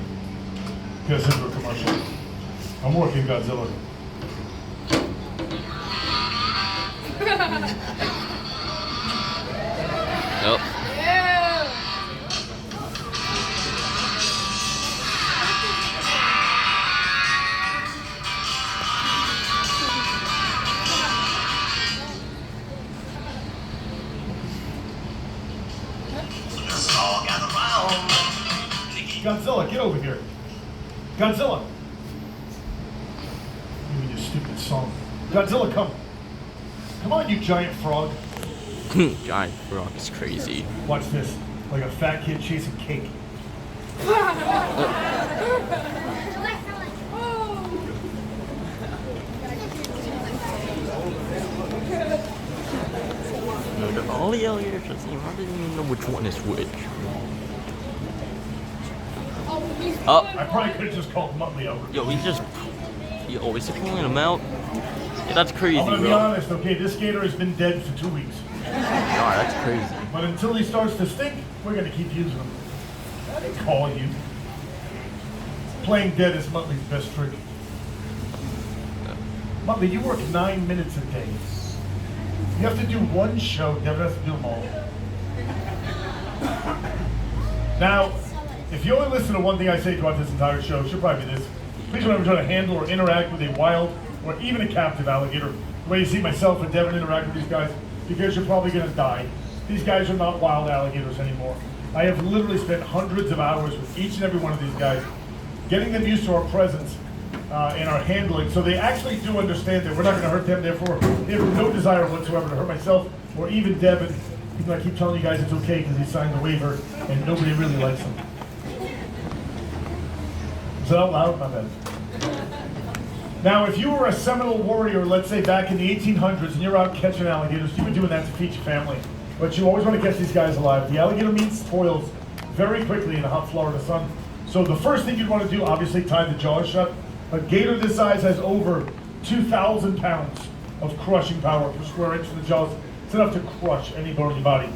Because it's a commercial. I'm working Godzilla. Nope. Godzilla, get over here. Godzilla. Give me your stupid song. Godzilla, come. Come on, you giant frog. Giant frog is crazy. Watch this. Like a fat kid chasing cake. No, all the alligators are the same. I didn't even know which one is which. Oh, I probably could have just called Muttley over. yo, is he pulling him out? Yeah, that's crazy, I'm gonna be bro. honest, okay? This gator has been dead for 2 weeks. No, that's crazy. But until he starts to stink, we're gonna keep using him. I didn't call you. Playing dead is Muttley's best trick. Muttley, you work 9 minutes a day. You have to do one show, Devin has to do them all. Now, if you only listen to one thing I say throughout this entire show, it should probably be this. Please don't ever try to handle or interact with a wild or even a captive alligator. The way you see myself and Devin interact with these guys, because you're probably gonna die. These guys are not wild alligators anymore. I have literally spent hundreds of hours with each and every one of these guys, getting them used to our presence and our handling, so they actually do understand that we're not gonna hurt them, therefore they have no desire whatsoever to hurt myself or even Devin, even though I keep telling you guys it's okay because he signed the waiver and nobody really likes him. Is that out loud? My bad. Now, if you were a Seminole warrior, let's say back in the 1800s, and you're out catching alligators, you've been doing that to feed your family. But you always want to catch these guys alive. The alligator meat spoils very quickly in the hot Florida sun. So the first thing you'd want to do, obviously, tie the jaws shut. A gator this size has over 2,000 pounds of crushing power per square inch in the jaws. It's enough to crush any bone in your body.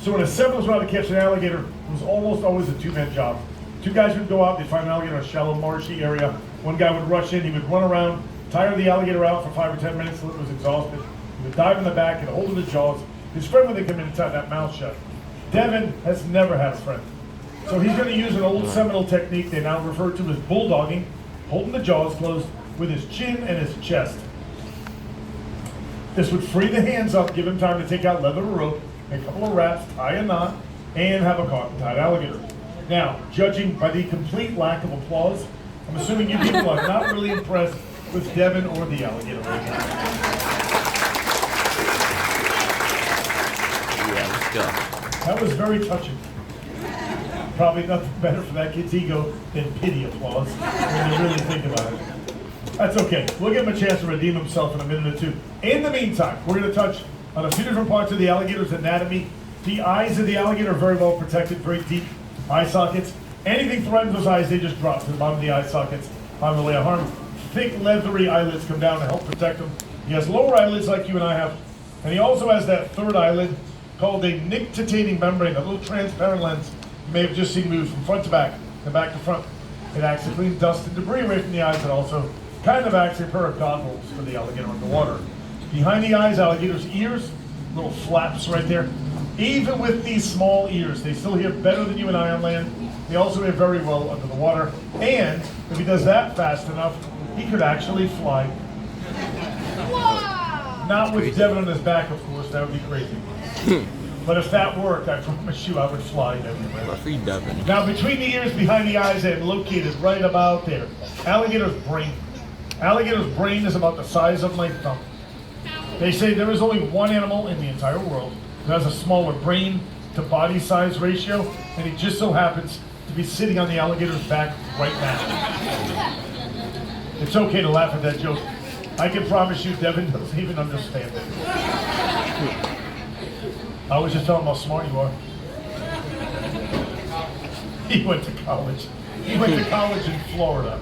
So when a Seminoles went out to catch an alligator, it was almost always a two-man job. Two guys would go out, they'd find an alligator in a shallow, marshy area. One guy would rush in, he would run around, tire the alligator out for 5 or 10 minutes until it was exhausted. He would dive in the back and hold the jaws. His friend would then come in and tie that mouth shut. Devin has never had a friend. So he's going to use an old Seminole technique they now refer to as bulldogging, holding the jaws closed with his chin and his chest. This would free the hands up, give him time to take out leather or rope, make a couple of wraps, tie a knot, and have a caught and tied alligator. Now, judging by the complete lack of applause, I'm assuming you people are not really impressed with Devin or the alligator right now. Yeah, let's go. That was very touching. Probably nothing better for that kid's ego than pity applause when you really think about it. That's okay. We'll give him a chance to redeem himself in a minute or two. In the meantime, we're going to touch on a few different parts of the alligator's anatomy. The eyes of the alligator are very well protected, very deep eye sockets. Anything threatens those eyes, they just drop to the bottom of the eye sockets on the way of harm. Thick, leathery eyelids come down to help protect him. He has lower eyelids like you and I have. And he also has that third eyelid called a nictitating membrane, a little transparent lens you may have just seen move from front to back and back to front. It acts to clean dust and debris away from the eyes. It also kind of acts a pair of goggles for the alligator underwater. Behind the eyes, alligator's ears, little flaps right there. Even with these small ears, they still hear better than you and I on land. They also hear very well under the water. And if he does that fast enough, he could actually fly. Wow! Not with Devin on his back, of course, that would be crazy. But if that worked, I promise you I would fly everywhere. Lucky Devin. Now, between the ears, behind the eyes, and located right about there, alligator's brain. Alligator's brain is about the size of my thumb. They say there is only one animal in the entire world who has a smaller brain to body size ratio, and he just so happens to be sitting on the alligator's back right now. It's okay to laugh at that joke. I can promise you Devin doesn't even understand it. I was just telling him how smart you are. He went to college. He went to college in Florida.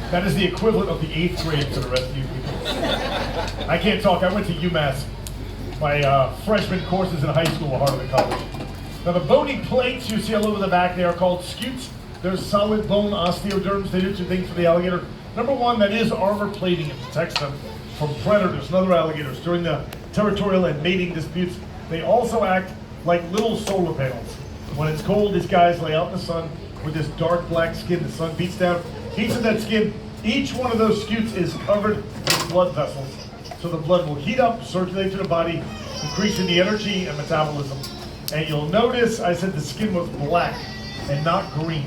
That is the equivalent of the 8th grade to the rest of you people. I can't talk. I went to UMass. My freshman courses in high school were harder than college. Now the bony plates you see all over the back, they are called scutes. They're solid bone osteoderms. They do two things for the alligator. Number one, that is armor plating. It protects them from predators and other alligators during the territorial and mating disputes. They also act like little solar panels. When it's cold, these guys lay out in the sun with this dark black skin. The sun beats down, heats in that skin. Each one of those scutes is covered with blood vessels. So the blood will heat up, circulate to the body, increasing the energy and metabolism. And you'll notice I said the skin was black and not green.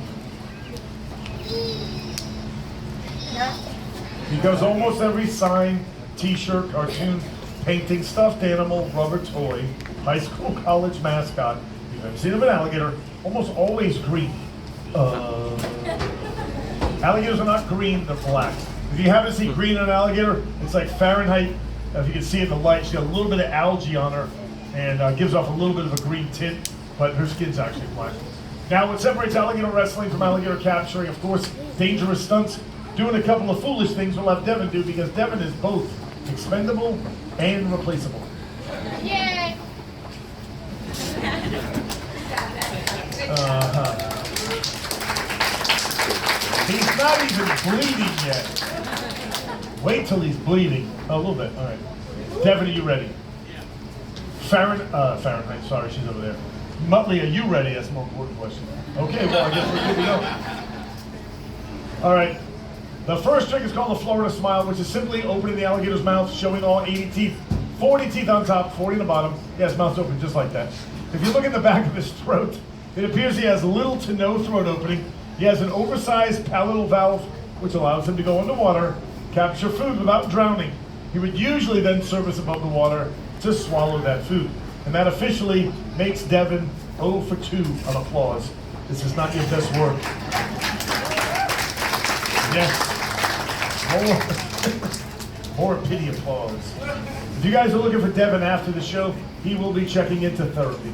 Because almost every sign, t-shirt, cartoon, painting, stuffed animal, rubber toy, high school, college mascot, you've ever seen of an alligator, almost always green. Alligators are not green, they're black. If you haven't seen green in an alligator, it's like Fahrenheit. If you can see it in the light, she's got a little bit of algae on her and gives off a little bit of a green tint, but her skin's actually black. Now, what separates alligator wrestling from alligator capturing, of course, dangerous stunts. Doing a couple of foolish things we'll have Devin do, because Devin is both expendable and replaceable. Yay! He's not even bleeding yet. Wait till he's bleeding. Oh, a little bit. All right. Devin, are you ready? Fahrenheit. Sorry, she's over there. Muttley, are you ready? That's a more important question. Okay, well, I guess we're good to go. All right. The first trick is called the Florida Smile, which is simply opening the alligator's mouth, showing all 80 teeth. 40 teeth on top, 40 on the bottom. Yeah, his mouth's open just like that. If you look at the back of his throat, it appears he has little to no throat opening. He has an oversized palatal valve, which allows him to go underwater, capture food without drowning. He would usually then surface above the water to swallow that food. And that officially makes Devin 0 for 2 on applause. This is not your best work. Yes. More pity applause. If you guys are looking for Devin after the show, he will be checking into therapy.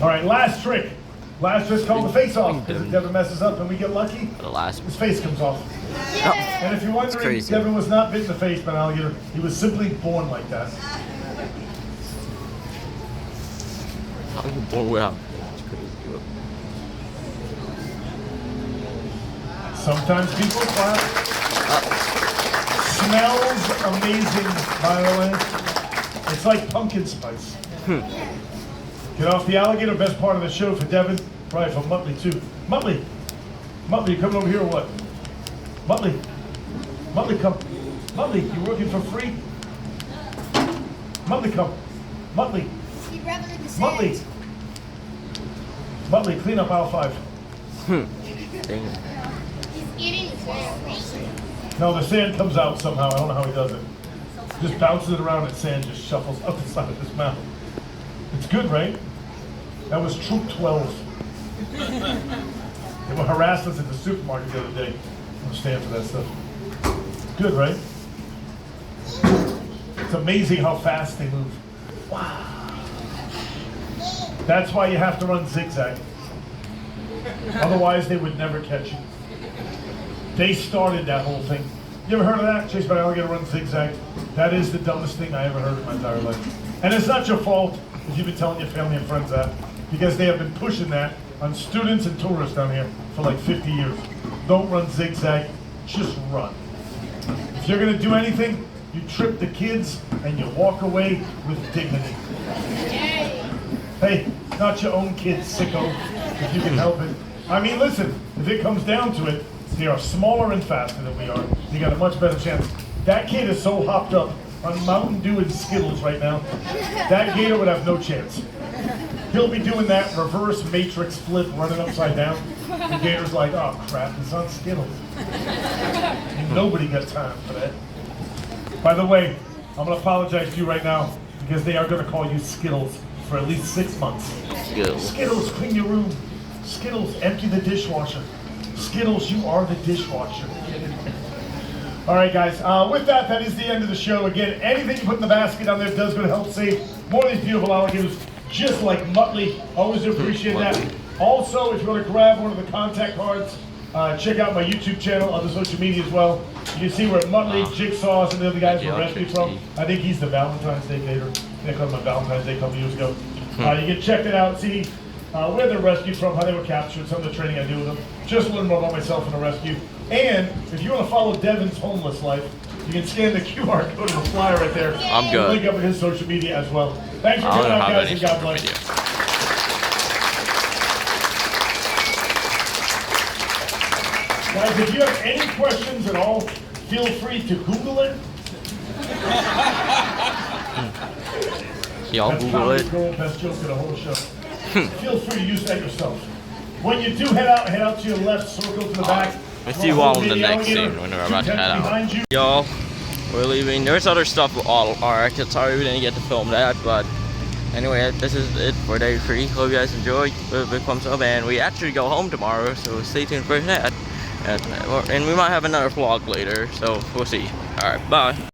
All right, last trick. Last trick's called the face-off. Because if Devin messes up and we get lucky, his face comes off. And if you're wondering, Devin was not bit in the face by an alligator. He was simply born like that. Sometimes people clap. Smells amazing, by the way. It's like pumpkin spice. Get off the alligator, best part of the show for Devin. Probably for Muttley too. Muttley, you coming over here or what? Muttley, come. Muttley, you working for free? Muttley, come. Muttley. Muttley, clean up aisle 5. Eating the sand. No, the sand comes out somehow. I don't know how he does it. Just bounces it around and sand just shuffles up the side of his mouth. It's good, right? That was Troop 12. They were harassed us at the supermarket the other day. I'm stand for that stuff. Good, right? It's amazing how fast they move. Wow. That's why you have to run zigzag. Otherwise, they would never catch you. They started that whole thing. You ever heard of that? Chased by an alligator, run zigzag? That is the dumbest thing I ever heard in my entire life. And it's not your fault if you've been telling your family and friends that, because they have been pushing that on students and tourists down here for like 50 years. Don't run zigzag, just run. If you're gonna do anything, you trip the kids and you walk away with dignity. Hey, not your own kids, sicko, if you can help it. I mean, listen, if it comes down to it, they are smaller and faster than we are. You got a much better chance. That kid is so hopped up on Mountain Dew and Skittles right now, that gator would have no chance. He'll be doing that reverse matrix flip, running upside down. The gator's like, oh crap, it's on Skittles. And nobody got time for that. By the way, I'm gonna apologize to you right now, because they are gonna call you Skittles for at least 6 months. Skittles. Skittles, clean your room. Skittles, empty the dishwasher. Skittles, you are the dishwasher. All right, guys. With that, that is the end of the show. Again, anything you put in the basket down there does going to help save more of these beautiful alligators, just like Muttley. Always do appreciate that. Also, if you want to grab one of the contact cards, check out my YouTube channel, other social media as well. You can see where Muttley, Jigsaw, and the other guys were rescued from. I think he's the Valentine's Day gator. They called him a Valentine's Day a couple years ago. You can check it out, see where they're rescued from, how they were captured, some of the training I do with them. Just learn more about myself and the rescue. And if you want to follow Devin's homeless life, you can scan the QR code of the flyer right there. I'm good. Link up in his social media as well. Thanks for coming out, guys, and God bless. Guys, if you have any questions at all, feel free to Google it. Y'all Google it. Best joke of the whole show. Feel free to use that yourself. When you do head out to your left, circle to the back. We'll see you all in the next scene when we're about to head out. Y'all, we're leaving. There's other stuff all alright. Sorry we didn't get to film that, but anyway, this is it for day 3. Hope you guys enjoyed. Give a big thumbs up, and we actually go home tomorrow, so stay tuned for that. And we might have another vlog later, so we'll see. Alright, bye.